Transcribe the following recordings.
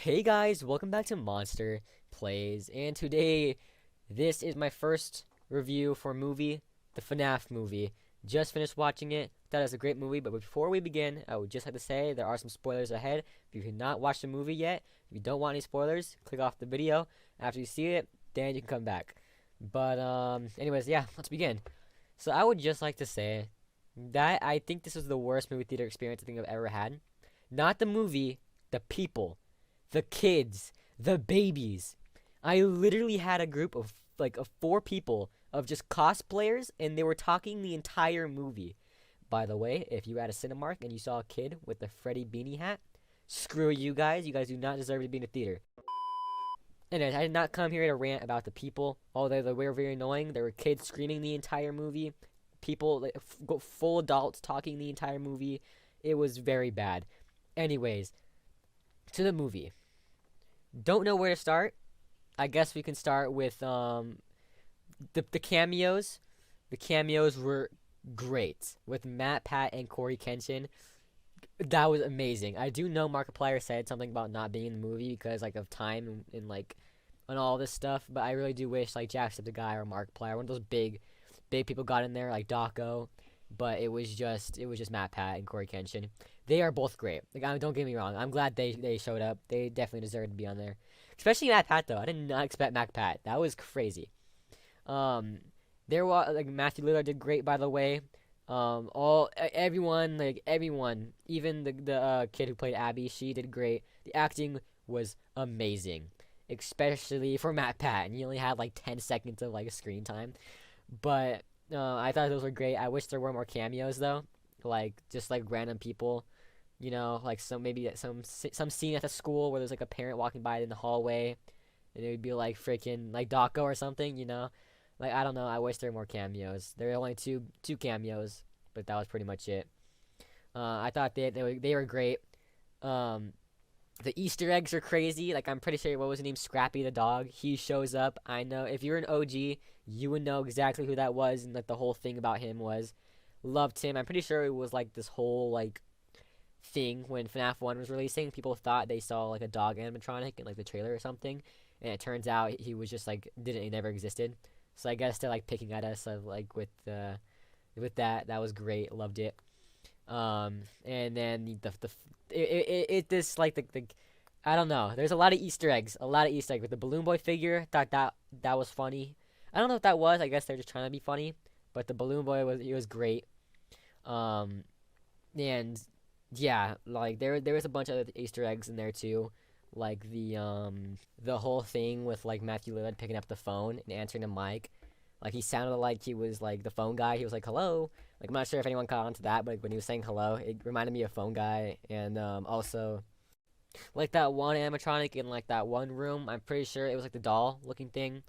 Hey guys, welcome back to Monster Plays, and today, this is my first review for a movie, the Fnaf movie. Just finished watching it, thought it was a great movie, but before we begin, I would just have to say there are some spoilers ahead. If you have not watched the movie yet, if you don't want any spoilers, click off the video. After you see it, then you can come back. But, anyways, yeah, let's begin. So I would just like to say that I think this was the worst movie theater experience I think I've ever had. Not the movie, the people. The kids, the babies. I literally had a group of four people of just cosplayers, and they were talking the entire movie. By the way, if you were at a Cinemark and you saw a kid with a Freddy beanie hat, screw you guys. You guys do not deserve to be in the theater. Anyways, I did not come here to rant about the people, although they were very annoying. There were kids screaming the entire movie, people, full adults talking the entire movie. It was very bad. Anyways, to the movie. Don't know where to start. I guess we can start with the cameos. The cameos were great with Matt, Pat, and Corey Kenshin. That was amazing. I do know Markiplier said something about not being in the movie because of time and all this stuff, but I really do wish Jacksepticeye or Markiplier, one of those big people got in there like Daco, but it was just Matt, Pat, and Corey Kenshin. They are both great. Don't get me wrong. I'm glad they showed up. They definitely deserve to be on there. Especially Matt Pat though. I did not expect Matt Pat. That was crazy. There was Matthew Lillard did great, by the way. Everyone, even the kid who played Abby, she did great. The acting was amazing, especially for Matt Pat. And he only had 10 seconds of screen time, but I thought those were great. I wish there were more cameos though, just random people. Some scene at the school where there's a parent walking by in the hallway, and it would be freaking Daco or something, I don't know. I wish there were more cameos. There were only two cameos, but that was pretty much it. I thought they were great. The Easter eggs are crazy. I'm pretty sure what was his name, Scrappy the dog. He shows up. I know if you're an OG, you would know exactly who that was, and the whole thing about him was. Loved him. I'm pretty sure it was this whole thing when FNAF 1 was releasing. People thought they saw a dog animatronic in the trailer or something, and it turns out he was just he never existed. So I guess they're picking at us with that. That was great. Loved it. And then I don't know. There's a lot of Easter eggs. With the Balloon Boy figure. Thought that was funny. I don't know if that was. I guess they're just trying to be funny. But the Balloon Boy was great. And yeah, there was a bunch of other Easter eggs in there too, the whole thing with Matthew Lillard picking up the phone and answering the mic, he sounded like he was the phone guy. He was hello. I'm not sure if anyone caught on to that, but when he was saying hello, it reminded me of Phone Guy. And also that one animatronic in that one room. I'm pretty sure it was the doll looking thing.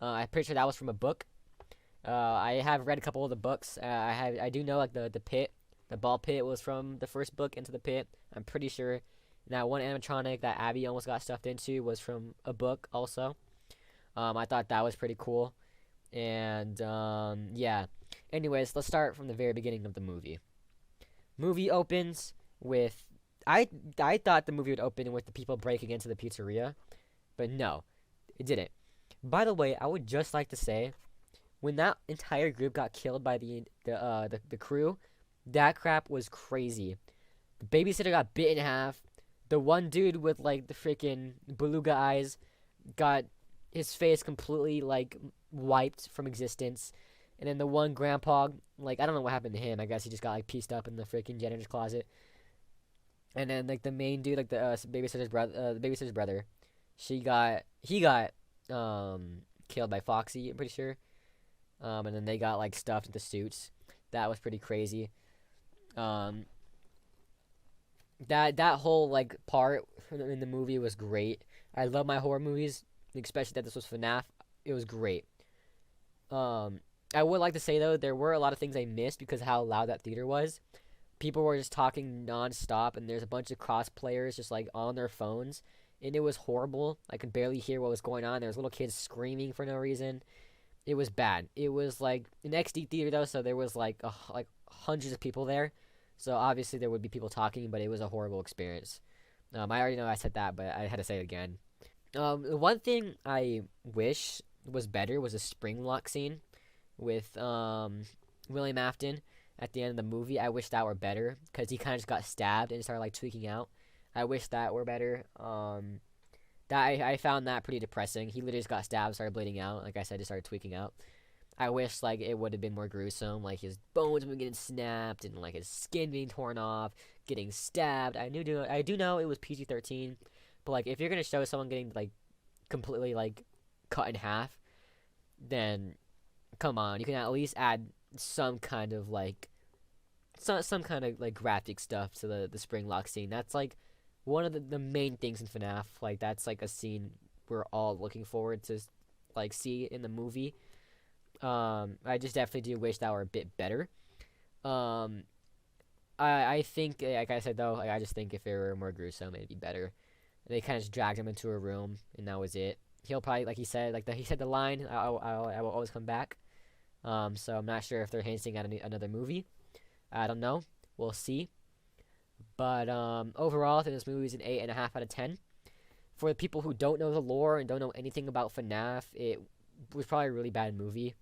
I'm pretty sure that was from a book. I have read a couple of the books. I do know the pit, the ball pit was from the first book, Into the Pit. I'm pretty sure that one animatronic that Abby almost got stuffed into was from a book also. I thought that was pretty cool. And yeah. Anyways, let's start from the very beginning of the movie. Movie opens with I thought the movie would open with the people breaking into the pizzeria, but no, it didn't. By the way, I would just like to say, when that entire group got killed by the crew, that crap was crazy. The babysitter got bit in half. The one dude with the freaking beluga eyes got his face completely wiped from existence. And then the one grandpa, I don't know what happened to him. I guess he just got pieced up in the freaking janitor's closet. And then the main dude, the babysitter's brother, he got killed by Foxy, I'm pretty sure. And then they got stuffed into suits. That was pretty crazy. That whole part in the movie was great. I love my horror movies, especially that this was FNAF. It was great. I would like to say though, there were a lot of things I missed because of how loud that theater was. People were just talking non-stop, and there's a bunch of cross-players just on their phones, and it was horrible. I could barely hear what was going on. There was little kids screaming for no reason. It was bad. It was an XD theater though, so there was hundreds of people there. So obviously there would be people talking, but it was a horrible experience. I already know I said that, but I had to say it again. One thing I wish was better was a spring lock scene with William Afton at the end of the movie. I wish that were better because he kind of just got stabbed and started like tweaking out. I wish that were better. That I found that pretty depressing. He literally just got stabbed, started bleeding out. Like I said, just started tweaking out. I wish like it would have been more gruesome, like his bones were getting snapped and like his skin being torn off, getting stabbed. I do know it was PG-13, but like if you're gonna show someone getting like completely like cut in half, then come on, you can at least add some kind of like some kind of like graphic stuff to the spring lock scene. That's like one of the main things in FNAF. Like that's like a scene we're all looking forward to like see in the movie. I just definitely do wish that were a bit better. Um, I think like I said though, like, I just think if it were more gruesome, it'd be better. They kind of just dragged him into a room, and that was it. He'll probably, like he said, he said the line, I will always come back." So I'm not sure if they're hinting at another movie. I don't know. We'll see. But overall, I think this movie is an 8.5 out of 10. For the people who don't know the lore and don't know anything about FNAF, it was probably a really bad movie.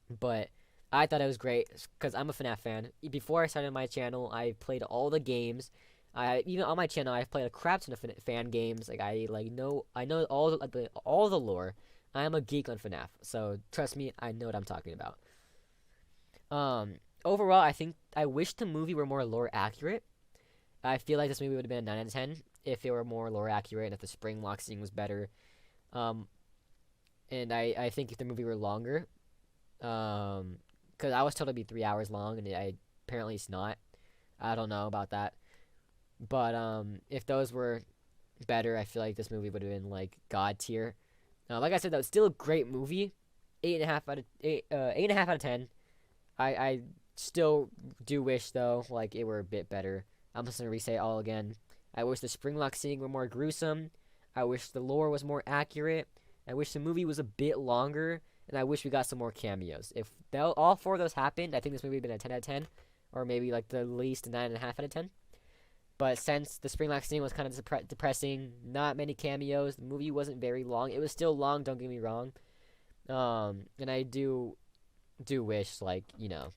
But I thought it was great because I'm a FNAF fan. Before I started my channel, I played all the games. Even on my channel, I've played a crap ton of fan games. Like I know all the lore. I am a geek on FNAF, so trust me, I know what I'm talking about. Overall, I wish the movie were more lore accurate. I feel like this movie would have been a 9 out of 10 if it were more lore accurate and if the spring lock scene was better. And I think if the movie were longer, because I was told it'd be 3 hours long, and apparently it's not. I don't know about that. But if those were better, I feel like this movie would have been like god tier. Like I said, though, it's still a great movie. 8.5 out of 10. I still do wish though, like it were a bit better. I'm just gonna re-say it all again. I wish the Springlock scene were more gruesome. I wish the lore was more accurate. I wish the movie was a bit longer, and I wish we got some more cameos. If all four of those happened, I think this movie would have been a 10 out of 10, or maybe like the least 9.5 out of 10. But since the Springlock scene was kind of depressing, not many cameos, the movie wasn't very long. It was still long, don't get me wrong. And I do wish, like, you know,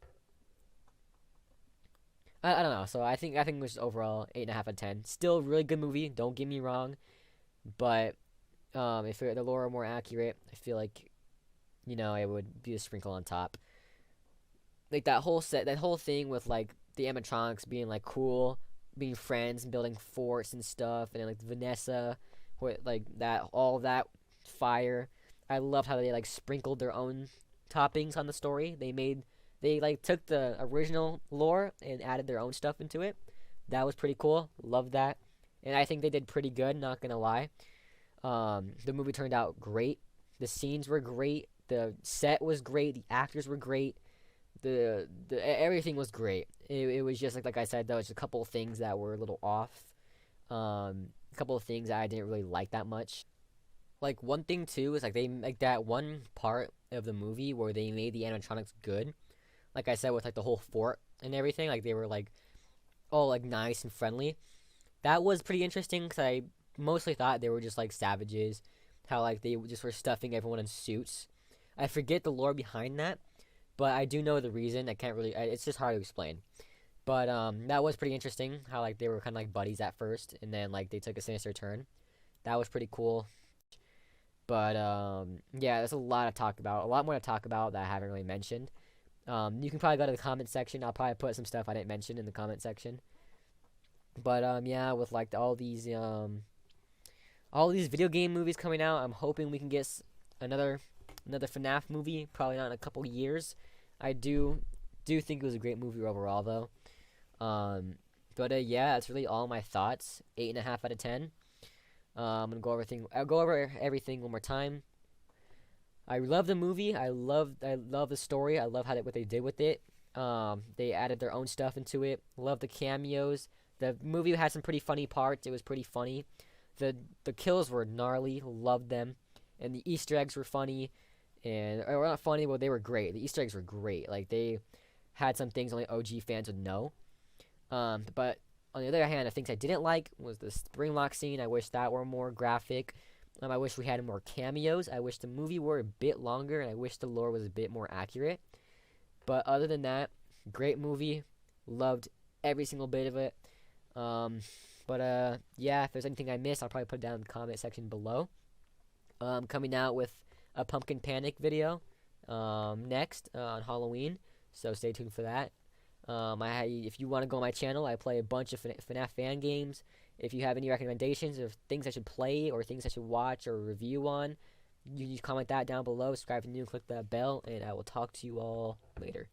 I don't know. So I think it was overall 8.5 out of 10. Still a really good movie, don't get me wrong. But if the lore were more accurate, I feel like, you know, it would be a sprinkle on top. Like that whole thing with like the animatronics being like cool, being friends and building forts and stuff, and then like Vanessa with like that, all of that fire. I loved how they like sprinkled their own toppings on the story. They like took the original lore and added their own stuff into it. That was pretty cool. Loved that. And I think they did pretty good, not gonna lie. The movie turned out great. The scenes were great. The set was great. The actors were great. The everything was great. It was just like I said though, it's a couple of things that were a little off. A couple of things that I didn't really like that much. Like one thing too is like they like that one part of the movie where they made the animatronics good. Like I said, with like the whole fort and everything, like they were like all like nice and friendly. That was pretty interesting because I mostly thought they were just like savages. How like they just were stuffing everyone in suits. I forget the lore behind that, but I do know the reason. I can't really. It's just hard to explain. But that was pretty interesting. How like they were kind of like buddies at first, and then like they took a sinister turn. That was pretty cool. But yeah, there's a lot to talk about. A lot more to talk about that I haven't really mentioned. You can probably go to the comment section. I'll probably put some stuff I didn't mention in the comment section. But yeah, with like all these video game movies coming out, I'm hoping we can get another FNAF movie. Probably not in a couple years. I do think it was a great movie overall, though. But yeah, that's really all my thoughts. 8.5 out of 10. I'm gonna go over everything one more time. I love the movie. I love the story. I love what they did with it. They added their own stuff into it. Love the cameos. The movie had some pretty funny parts. It was pretty funny. The kills were gnarly. Loved them. And the Easter eggs were funny. Or not funny, but they were great. The Easter eggs were great. Like they had some things only OG fans would know. But On the other hand, the things I didn't like was the spring lock scene. I wish that were more graphic. I wish we had more cameos. I wish the movie were a bit longer, and I wish the lore was a bit more accurate. But other than that, great movie. Loved every single bit of it. Yeah, if there's anything I missed, I'll probably put it down in the comment section below. Coming out with a Pumpkin Panic video next on Halloween, so stay tuned for that. If you want to go on my channel, I play a bunch of Fnaf fan games. If you have any recommendations of things I should play or things I should watch or review on, you can comment that down below. Subscribe if you're new, click that bell, and I will talk to you all later.